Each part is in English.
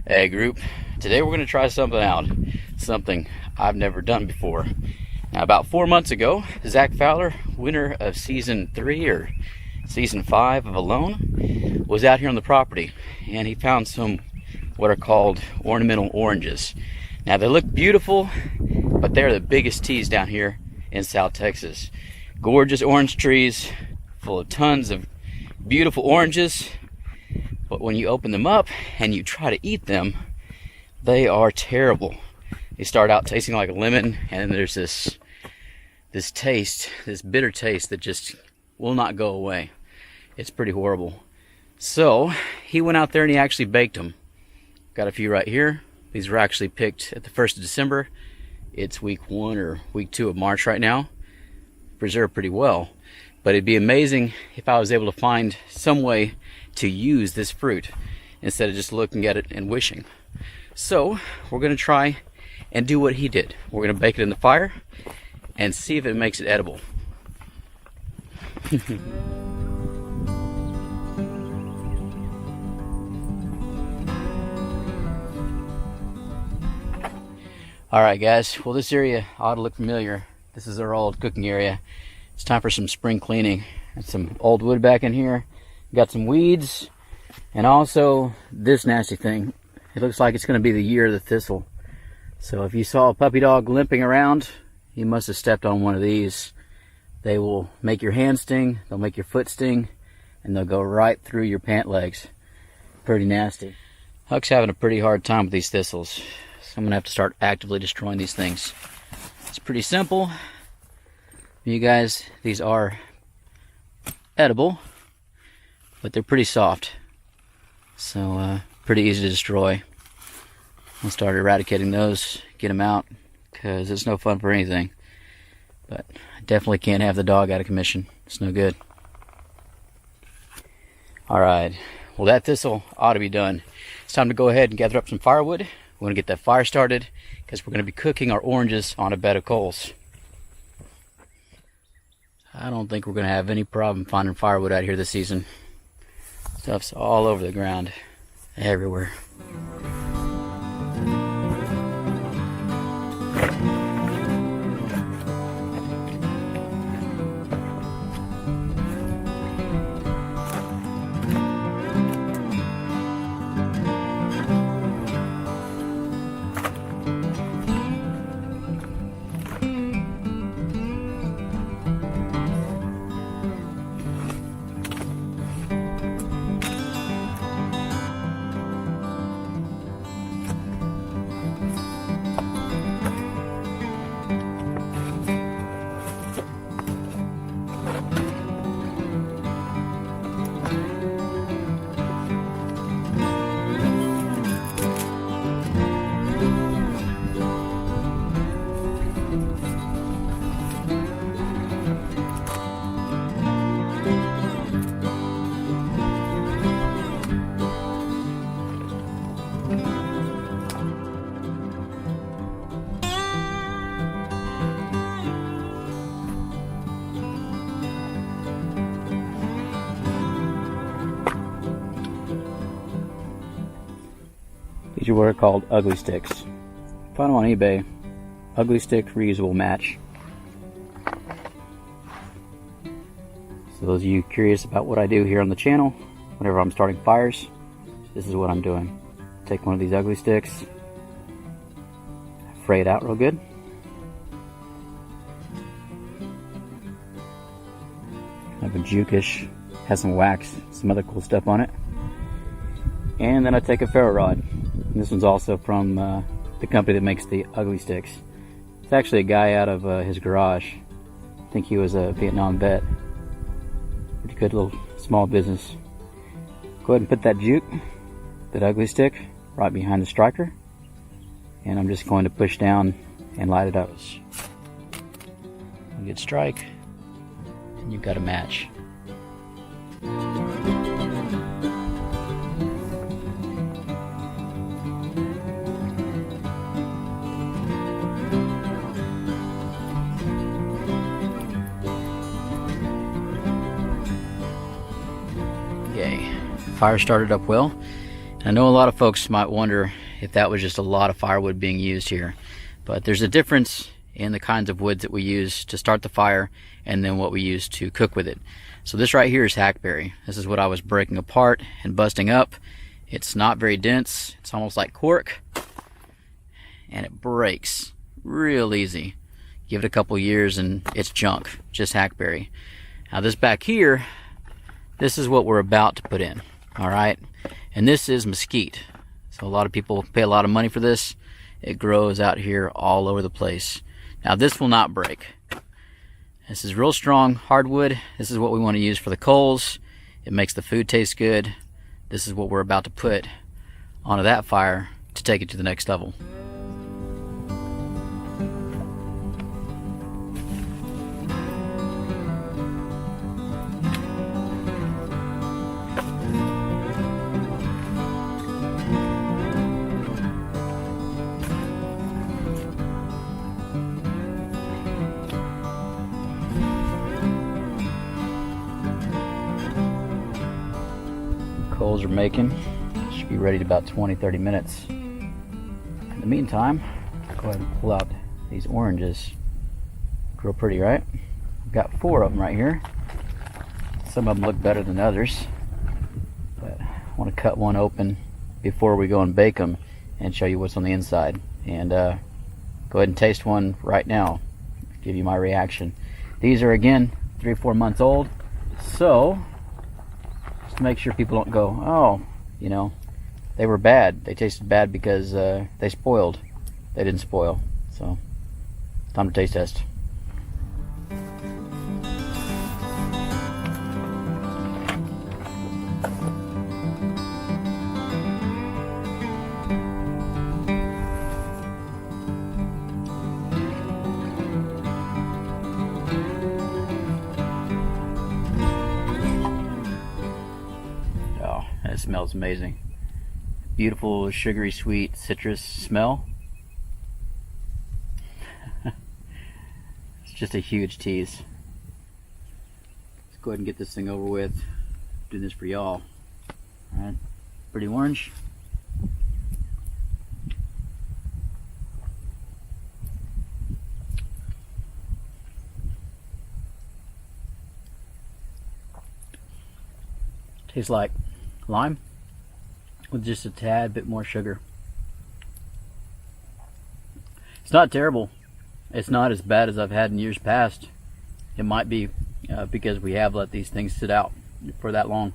Hey group, today we're going to try something out, something I've never done before. Now about 4 months ago, Zach Fowler, winner of season 3 or season 5 of Alone, was out here on the property and he found some what are called ornamental oranges. Now they look beautiful, but they're the biggest teas down here in South Texas. Gorgeous orange trees full of tons of beautiful oranges. But when you open them up and you try to eat them, they are terrible. They start out tasting like a lemon, and then there's this taste, this bitter taste that just will not go away. It's pretty horrible. So he went out there and he actually baked them. Got a few right here. These were actually picked at the 1st of December. It's week 1 or week 2 of March right now. Preserved pretty well. But it'd be amazing if I was able to find some way to use this fruit instead of just looking at it and wishing. So we're going to try and do what he did. We're going to bake it in the fire and see if it makes it edible. Alright guys, well this area ought to look familiar. This is our old cooking area. It's time for some spring cleaning. Got some old wood back in here. Got some weeds. And also this nasty thing. It looks like it's going to be the year of the thistle. So if you saw a puppy dog limping around, you must have stepped on one of these. They will make your hand sting, they'll make your foot sting, and they'll go right through your pant legs. Pretty nasty. Huck's having a pretty hard time with these thistles. So I'm going to have to start actively destroying these things. It's pretty simple. You guys, these are edible, but they're pretty soft, so pretty easy to destroy. I'll start eradicating those, get them out, because it's no fun for anything. But I definitely can't have the dog out of commission. It's no good. Alright, well that thistle ought to be done. It's time to go ahead and gather up some firewood. We're going to get that fire started, because we're going to be cooking our oranges on a bed of coals. I don't think we're going to have any problem finding firewood out here this season. Stuff's all over the ground, everywhere. These are what are called ugly sticks. Found them on eBay. Ugly stick reusable match. So those of you curious about what I do here on the channel, whenever I'm starting fires, this is what I'm doing. Take one of these ugly sticks, fray it out real good. Kind of a jukish, has some wax, some other cool stuff on it. And then I take a ferro rod. And this one's also from the company that makes the ugly sticks. It's actually a guy out of his garage. I think he was a Vietnam vet. Pretty good little small business. Go ahead and put that juke, that ugly stick, right behind the striker. And I'm just going to push down and light it up. A good strike, and you've got a match. Okay, fire started up well. I know a lot of folks might wonder if that was just a lot of firewood being used here, but there's a difference in the kinds of woods that we use to start the fire and then what we use to cook with it. So this right here is hackberry. This is what I was breaking apart and busting up. It's not very dense. It's almost like cork, and it breaks real easy. Give it a couple years and it's junk, just hackberry. Now this back here, this is what we're about to put in, all right? And this is mesquite. So a lot of people pay a lot of money for this. It grows out here all over the place. Now this will not break. This is real strong hardwood. This is what we want to use for the coals. It makes the food taste good. This is what we're about to put onto that fire to take it to the next level. Coals are making. Should be ready in about 20-30 minutes. In the meantime, go ahead and pull out these oranges. Real pretty, right? I've got 4 of them right here. Some of them look better than others, but I want to cut one open before we go and bake them and show you what's on the inside. And go ahead and taste one right now, give you my reaction. These are, again, 3 or 4 months old, so to make sure people don't go, oh, you know, they were bad. They tasted bad because they spoiled. They didn't spoil. So, time to taste test. It smells amazing. Beautiful, sugary, sweet citrus smell. It's just a huge tease. Let's go ahead and get this thing over with. Doing this for y'all. Alright, pretty orange. Tastes like lime with just a tad bit more sugar. It's not terrible. It's not as bad as I've had in years past. It might be because we have let these things sit out for that long.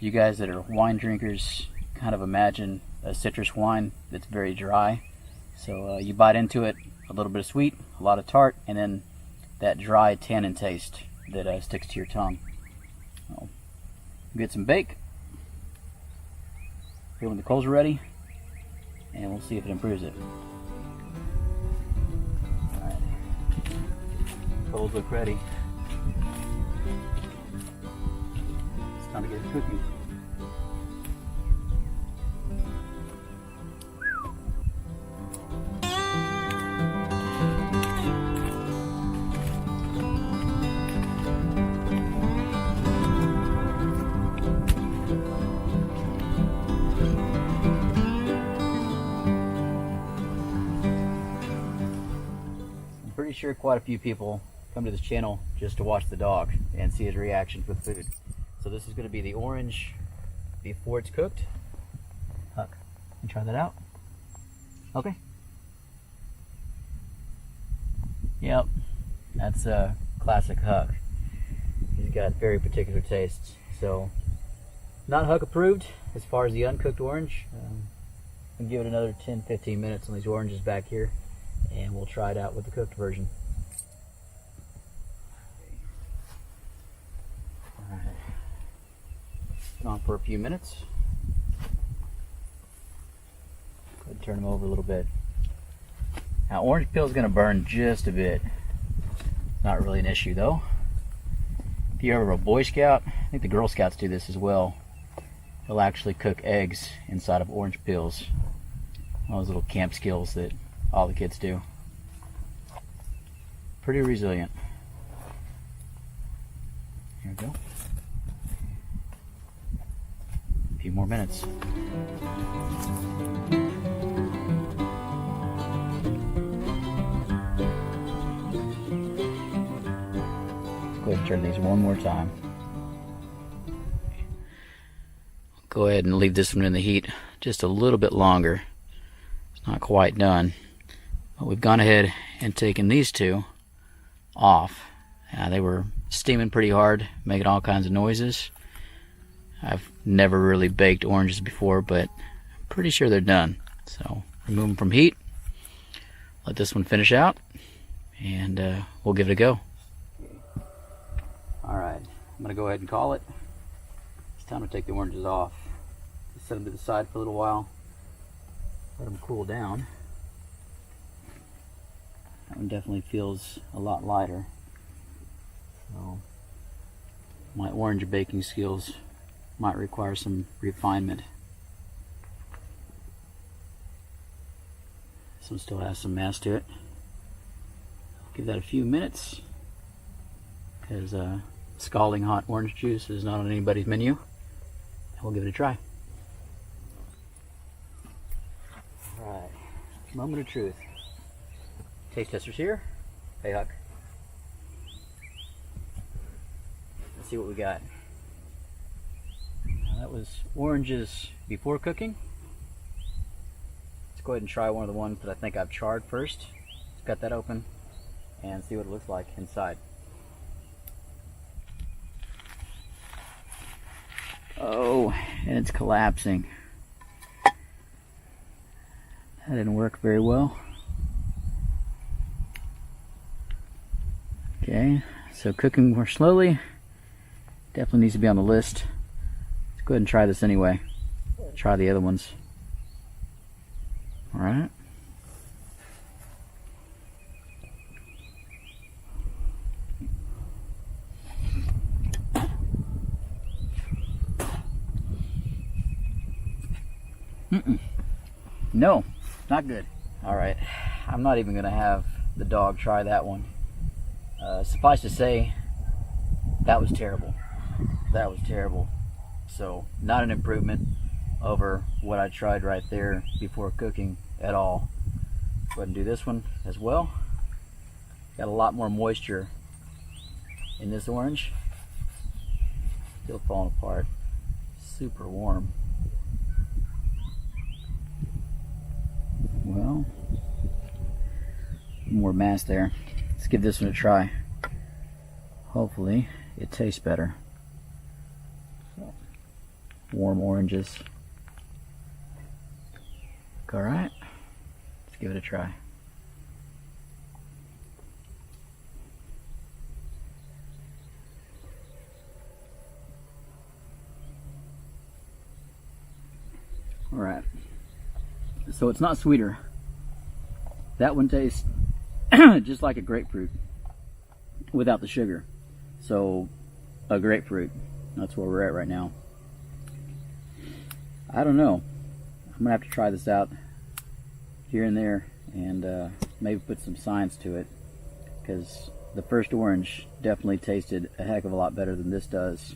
You guys that are wine drinkers kind of imagine a citrus wine that's very dry. So you bite into it, a little bit of sweet, a lot of tart, and then that dry tannin taste that sticks to your tongue. So, get some bake. When the coals are ready, and we'll see if it improves it. Alright. Coals look ready. It's time to get it cooking. Pretty sure quite a few people come to this channel just to watch the dog and see his reactions with food. So this is going to be the orange before it's cooked. Huck, you try that out? Okay. Yep, that's a classic Huck. He's got very particular tastes. So, not Huck approved as far as the uncooked orange. I'll give it another 10-15 minutes on these oranges back here, and we'll try it out with the cooked version. Alright. On for a few minutes. Go ahead and turn them over a little bit. Now, orange peel is going to burn just a bit. Not really an issue though. If you're ever a Boy Scout, I think the Girl Scouts do this as well. They'll actually cook eggs inside of orange peels. One of those little camp skills that all the kids do. Pretty resilient. Here we go. A few more minutes. Let's go ahead and turn these one more time. Go ahead and leave this one in the heat just a little bit longer. It's not quite done, but we've gone ahead and taken these two off. They were steaming pretty hard, making all kinds of noises. I've never really baked oranges before, but I'm pretty sure they're done. So remove them from heat, let this one finish out, and we'll give it a go. Alright, I'm going to go ahead and call it. It's time to take the oranges off. Just set them to the side for a little while, let them cool down. That one definitely feels a lot lighter. So my orange baking skills might require some refinement. This one still has some mass to it. Give that a few minutes, because scalding hot orange juice is not on anybody's menu. And we'll give it a try. Alright, moment of truth. Taste testers here. Hey Huck. Let's see what we got. That was oranges before cooking. Let's go ahead and try one of the ones that I think I've charred first. Let's cut that open and see what it looks like inside. Oh, and it's collapsing. That didn't work very well. Okay, so cooking more slowly definitely needs to be on the list. Let's go ahead and try this anyway. Try the other ones. Alright. No, not good. Alright, I'm not even going to have the dog try that one. Suffice to say, that was terrible. That was terrible. So, not an improvement over what I tried right there before cooking at all. Go ahead and do this one as well. Got a lot more moisture in this orange. Still falling apart. Super warm. Well, more mass there. Let's give this one a try. Hopefully it tastes better. So, warm oranges. Alright, let's give it a try. Alright, so it's not sweeter. That one tastes just like a grapefruit without the sugar. So a grapefruit, that's where we're at right now. I don't know, I'm gonna have to try this out here and there and maybe put some science to it, because the first orange definitely tasted a heck of a lot better than this does.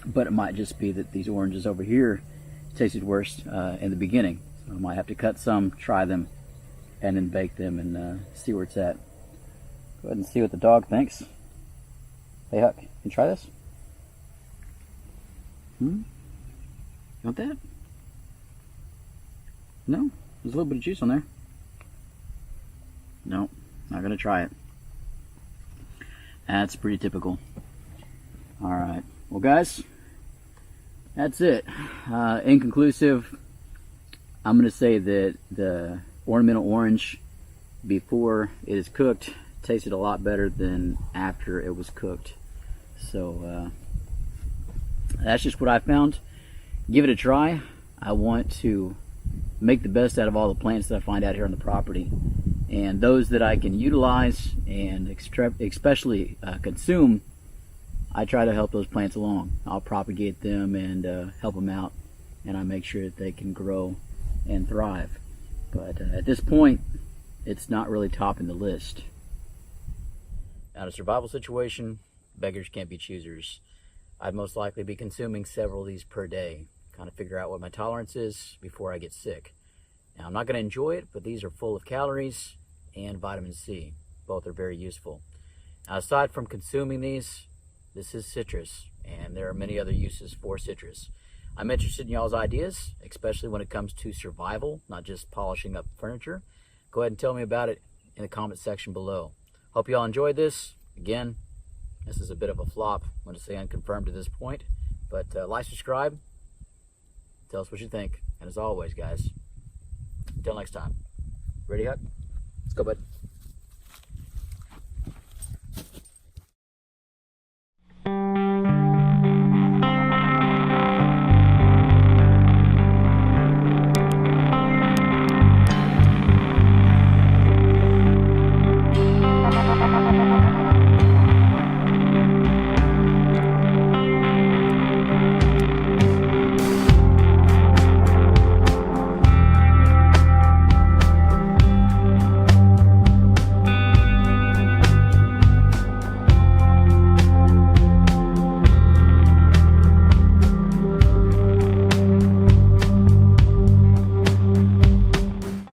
But it might just be that these oranges over here tasted worse in the beginning. So I might have to cut some, try them, and then bake them and see where it's at. Go ahead and see what the dog thinks. Hey Huck, can you try this? You want that? No? There's a little bit of juice on there. No, not gonna try it. That's pretty typical. Alright, well guys, that's it. Inconclusive. I'm gonna say that the ornamental orange before it is cooked tasted a lot better than after it was cooked. So that's just what I found. Give it a try. I want to make the best out of all the plants that I find out here on the property, and those that I can utilize and especially consume, I try to help those plants along. I'll propagate them and help them out, and I make sure that they can grow and thrive. But at this point, it's not really topping the list. Out of survival situation, beggars can't be choosers. I'd most likely be consuming several of these per day. Kind of figure out what my tolerance is before I get sick. Now, I'm not going to enjoy it, but these are full of calories and vitamin C. Both are very useful. Now, aside from consuming these, this is citrus, and there are many other uses for citrus. I'm interested in y'all's ideas, especially when it comes to survival, not just polishing up furniture. Go ahead and tell me about it in the comment section below. Hope y'all enjoyed this. Again, this is a bit of a flop. I'm going to say unconfirmed to this point. But like, subscribe, tell us what you think. And as always, guys, until next time. Ready, Huck? Let's go, bud.